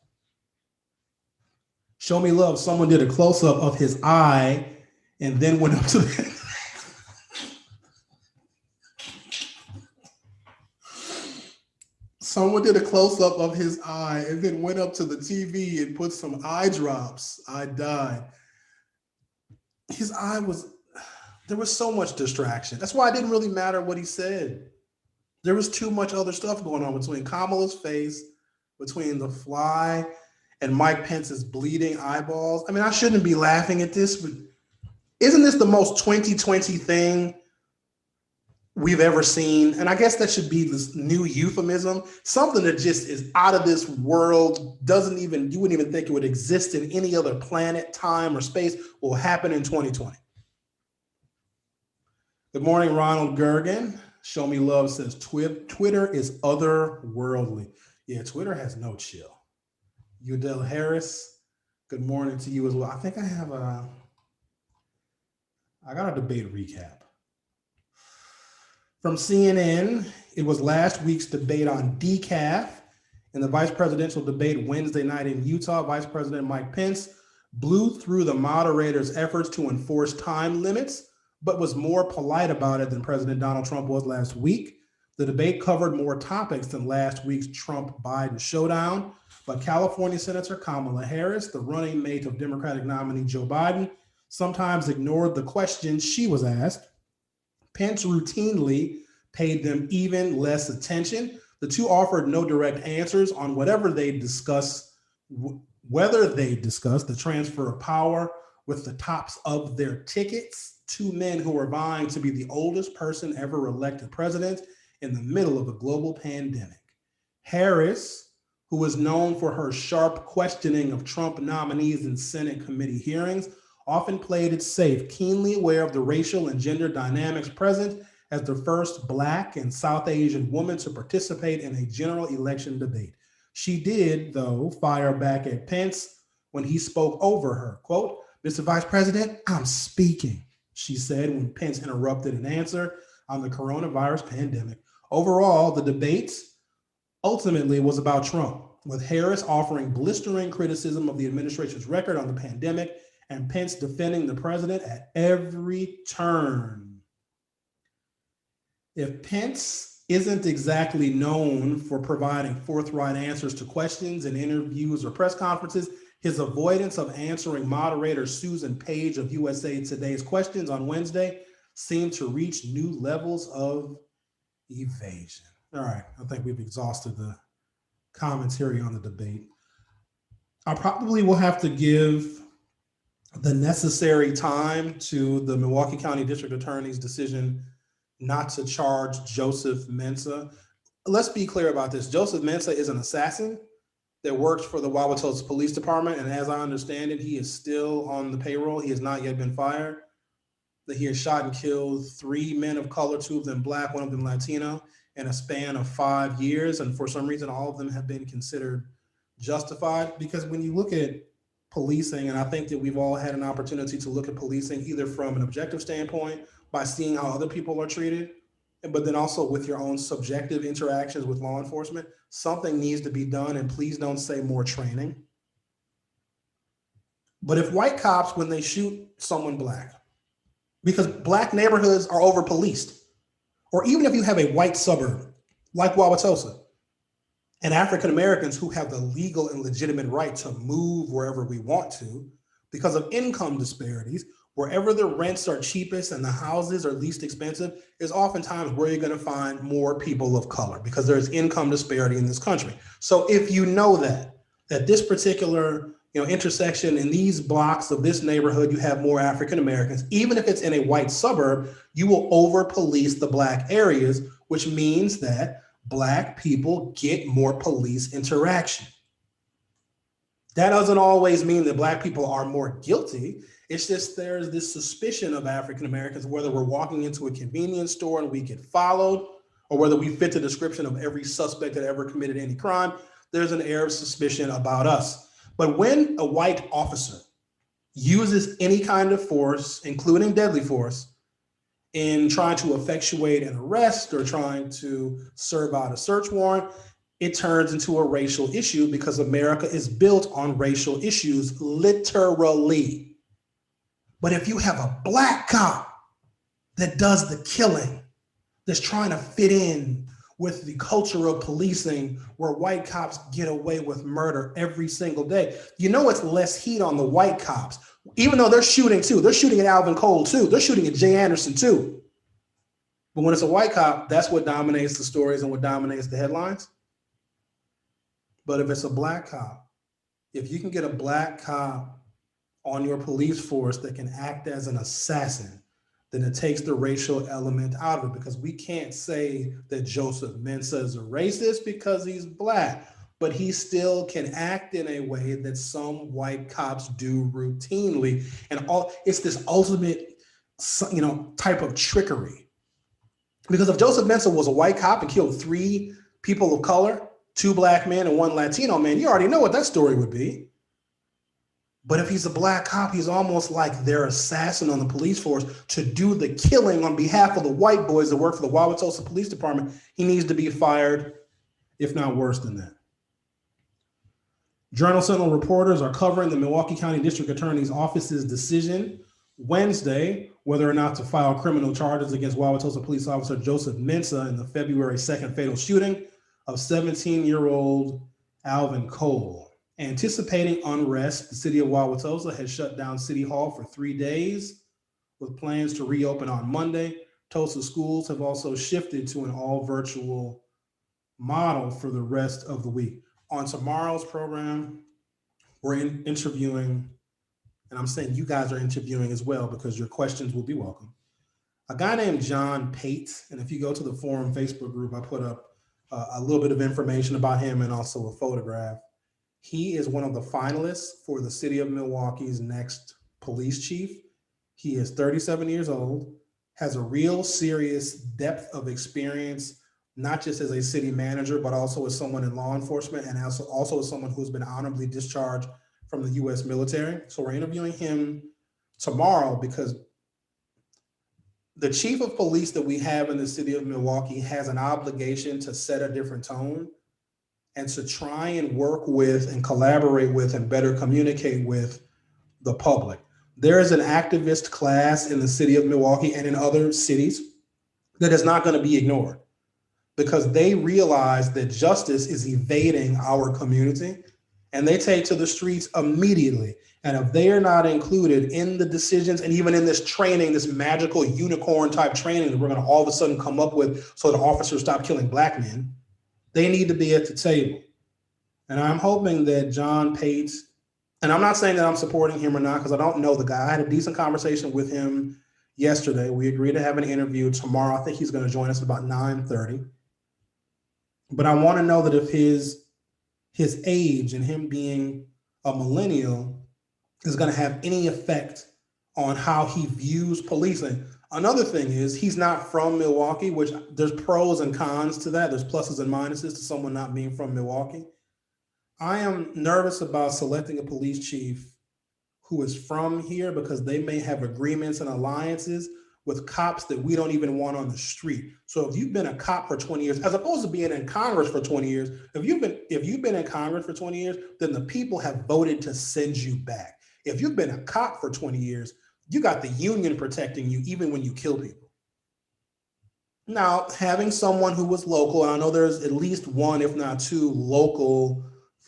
Show me love. Someone did a close-up of his eye and then went up to the Someone did a close-up of his eye and then went up to the TV and put some eye drops. I died. His eye there was so much distraction. That's why it didn't really matter what he said. There was too much other stuff going on between Kamala's face, between the fly, and Mike Pence's bleeding eyeballs. I mean, I shouldn't be laughing at this, but isn't this the most 2020 thing we've ever seen? And I guess that should be this new euphemism, something that just is out of this world, you wouldn't even think it would exist in any other planet, time, or space, will happen in 2020. Good morning, Ronald Gergen. Show Me Love says Twitter is otherworldly. Yeah, Twitter has no chill. Udell Harris, good morning to you as well. I think I got a debate recap. From CNN, it was last week's debate on decaf. In the vice presidential debate Wednesday night in Utah, Vice President Mike Pence blew through the moderator's efforts to enforce time limits, but was more polite about it than President Donald Trump was last week. The debate covered more topics than last week's Trump-Biden showdown, but California Senator Kamala Harris, the running mate of Democratic nominee Joe Biden, sometimes ignored the questions she was asked. Pence routinely paid them even less attention. The two offered no direct answers on whatever they discussed whether they discussed the transfer of power with the tops of their tickets, two men who are vying to be the oldest person ever elected president in the middle of a global pandemic. Harris, who is known for her sharp questioning of Trump nominees in Senate committee hearings, often played it safe, keenly aware of the racial and gender dynamics present as the first Black and South Asian woman to participate in a general election debate. She did, though, fire back at Pence when he spoke over her. Quote, "Mr. Vice President, I'm speaking," she said when Pence interrupted an answer on the coronavirus pandemic. Overall, the debate ultimately was about Trump, with Harris offering blistering criticism of the administration's record on the pandemic and Pence defending the president at every turn. If Pence isn't exactly known for providing forthright answers to questions in interviews or press conferences, his avoidance of answering moderator Susan Page of USA Today's questions on Wednesday seemed to reach new levels of evasion. All right, I think we've exhausted the commentary on the debate. I probably will have to give the necessary time to the Milwaukee County District Attorney's decision not to charge Joseph Mensah. Let's be clear about this. Joseph Mensah is an assassin that works for the Wauwatosa Police Department, and as I understand it, he is still on the payroll. He has not yet been fired. That he has shot and killed 3 men of color, 2 of them Black, 1 of them Latino, in a span of 5 years, and for some reason, all of them have been considered justified. Because when you look at policing, and I think that we've all had an opportunity to look at policing either from an objective standpoint by seeing how other people are treated, but then also with your own subjective interactions with law enforcement, something needs to be done, and please don't say more training. But if white cops, when they shoot someone Black, because Black neighborhoods are over policed, or even if you have a white suburb like Wauwatosa, and African Americans who have the legal and legitimate right to move wherever we want to, because of income disparities, wherever the rents are cheapest and the houses are least expensive is oftentimes where you're going to find more people of color, because there's income disparity in this country. So if you know that this particular intersection in these blocks of this neighborhood, you have more African Americans, even if it's in a white suburb, you will over police the Black areas, which means that Black people get more police interaction. That doesn't always mean that Black people are more guilty. It's just there's this suspicion of African Americans, whether we're walking into a convenience store and we get followed, or whether we fit the description of every suspect that ever committed any crime, there's an air of suspicion about us. But when a white officer uses any kind of force, including deadly force, in trying to effectuate an arrest or trying to serve out a search warrant, it turns into a racial issue, because America is built on racial issues, literally. But if you have a Black cop that does the killing, that's trying to fit in with the culture of policing where white cops get away with murder every single day, it's less heat on the white cops, even though they're shooting too. They're shooting at Alvin Cole too. They're shooting at Jay Anderson too. But when it's a white cop, that's what dominates the stories and what dominates the headlines. But if it's a Black cop, if you can get a Black cop on your police force that can act as an assassin, then it takes the racial element out of it, because we can't say that Joseph Mensah is a racist because he's Black, but he still can act in a way that some white cops do routinely. And it's this ultimate, type of trickery. Because if Joseph Mensah was a white cop and killed 3 people of color, 2 Black men and 1 Latino man, you already know what that story would be. But if he's a Black cop, he's almost like their assassin on the police force to do the killing on behalf of the white boys that work for the Wauwatosa Police Department. He needs to be fired, if not worse than that. Journal Sentinel reporters are covering the Milwaukee County District Attorney's Office's decision Wednesday whether or not to file criminal charges against Wauwatosa police officer Joseph Mensah in the February 2nd fatal shooting of 17-year-old Alvin Cole. Anticipating unrest, the city of Wauwatosa has shut down City Hall for 3 days with plans to reopen on Monday. Tulsa schools have also shifted to an all-virtual model for the rest of the week. On tomorrow's program, we're interviewing, and I'm saying you guys are interviewing as well because your questions will be welcome. A guy named John Pate, and if you go to the forum Facebook group, I put up a little bit of information about him and also a photograph. He is one of the finalists for the city of Milwaukee's next police chief. He is 37 years old, has a real serious depth of experience, not just as a city manager, but also as someone in law enforcement and also as someone who's been honorably discharged from the US military. So we're interviewing him tomorrow because the chief of police that we have in the city of Milwaukee has an obligation to set a different tone and to try and work with and collaborate with and better communicate with the public. There is an activist class in the city of Milwaukee and in other cities that is not going to be ignored because they realize that justice is evading our community and they take to the streets immediately. And if they are not included in the decisions and even in this training, this magical unicorn type training that we're going to all of a sudden come up with so that officers stop killing Black men, they need to be at the table. And I'm hoping that John Pate, and I'm not saying that I'm supporting him or not because I don't know the guy. I had a decent conversation with him yesterday. We agreed to have an interview tomorrow. I think he's going to join us at about 9:30. But I want to know that if his age and him being a millennial is going to have any effect on how he views policing. Another thing is he's not from Milwaukee, which there's pros and cons to that. There's pluses and minuses to someone not being from Milwaukee. I am nervous about selecting a police chief who is from here because they may have agreements and alliances with cops that we don't even want on the street. So if you've been a cop for 20 years, as opposed to being in Congress for 20 years, if you've been in Congress for 20 years, then the people have voted to send you back. If you've been a cop for 20 years, you got the union protecting you even when you kill people. Now, having someone who was local, and I know there's at least one, if not two, local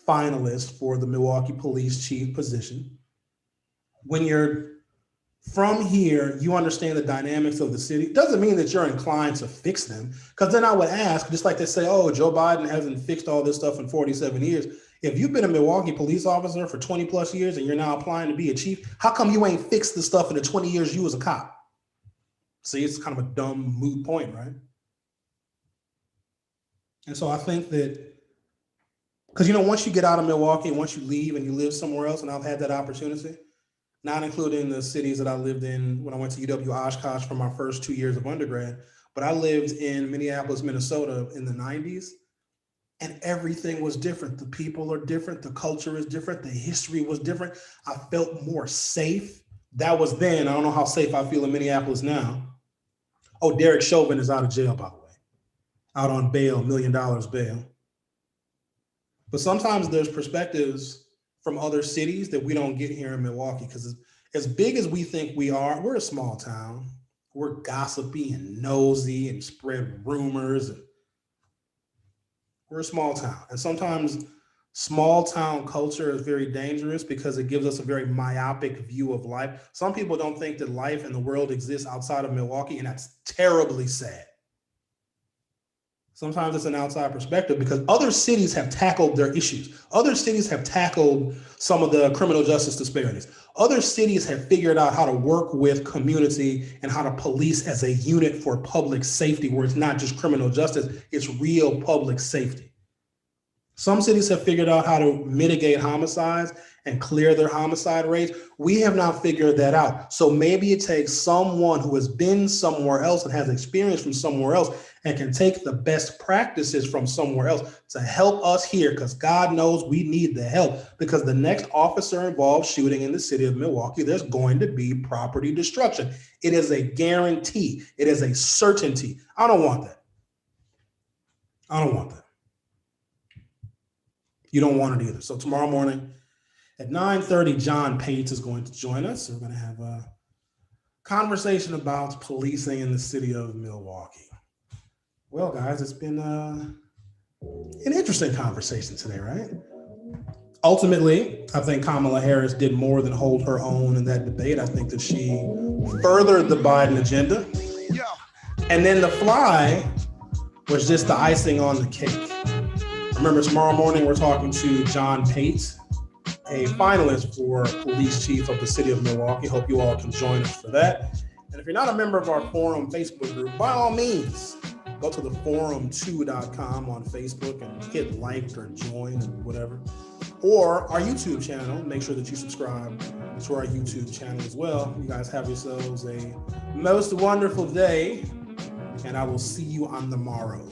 finalists for the Milwaukee police chief position. When you're from here, you understand the dynamics of the city. Doesn't mean that you're inclined to fix them, because then I would ask, just like they say, oh, Joe Biden hasn't fixed all this stuff in 47 years. If you've been a Milwaukee police officer for 20 plus years and you're now applying to be a chief, how come you ain't fixed the stuff in the 20 years you was a cop? See, it's kind of a dumb, moot point, right? And so I think that, because, once you get out of Milwaukee, once you leave and you live somewhere else, and I've had that opportunity, not including the cities that I lived in when I went to UW Oshkosh for my first 2 years of undergrad, but I lived in Minneapolis, Minnesota in the 90s, and everything was different. The people are different. The culture is different. The history was different. I felt more safe. That was then. I don't know how safe I feel in Minneapolis now. Oh, Derek Chauvin is out of jail, by the way, out on bail, $1 million bail. But sometimes there's perspectives from other cities that we don't get here in Milwaukee, because as big as we think we are, we're a small town. We're gossipy and nosy and spread rumors. And we're a small town. And sometimes small town culture is very dangerous because it gives us a very myopic view of life. Some people don't think that life and the world exists outside of Milwaukee, and that's terribly sad. Sometimes it's an outside perspective because other cities have tackled their issues. Other cities have tackled some of the criminal justice disparities. Other cities have figured out how to work with community and how to police as a unit for public safety, where it's not just criminal justice, it's real public safety. Some cities have figured out how to mitigate homicides and clear their homicide rates. We have not figured that out. So maybe it takes someone who has been somewhere else and has experience from somewhere else and can take the best practices from somewhere else to help us here, because God knows we need the help, because the next officer involved shooting in the city of Milwaukee, there's going to be property destruction. It is a guarantee. It is a certainty. I don't want that. I don't want that. You don't want it either. So tomorrow morning at 9:30, John Pate is going to join us. We're going to have a conversation about policing in the city of Milwaukee. Well, guys, it's been an interesting conversation today, right? Ultimately, I think Kamala Harris did more than hold her own in that debate. I think that she furthered the Biden agenda. And then the fly was just the icing on the cake. Remember, tomorrow morning, we're talking to John Pate, a finalist for police chief of the city of Milwaukee. Hope you all can join us for that. And if you're not a member of our forum Facebook group, by all means, go to the forum2.com on Facebook and hit like or join or whatever. Or our YouTube channel. Make sure that you subscribe to our YouTube channel as well. You guys have yourselves a most wonderful day, and I will see you on the morrow.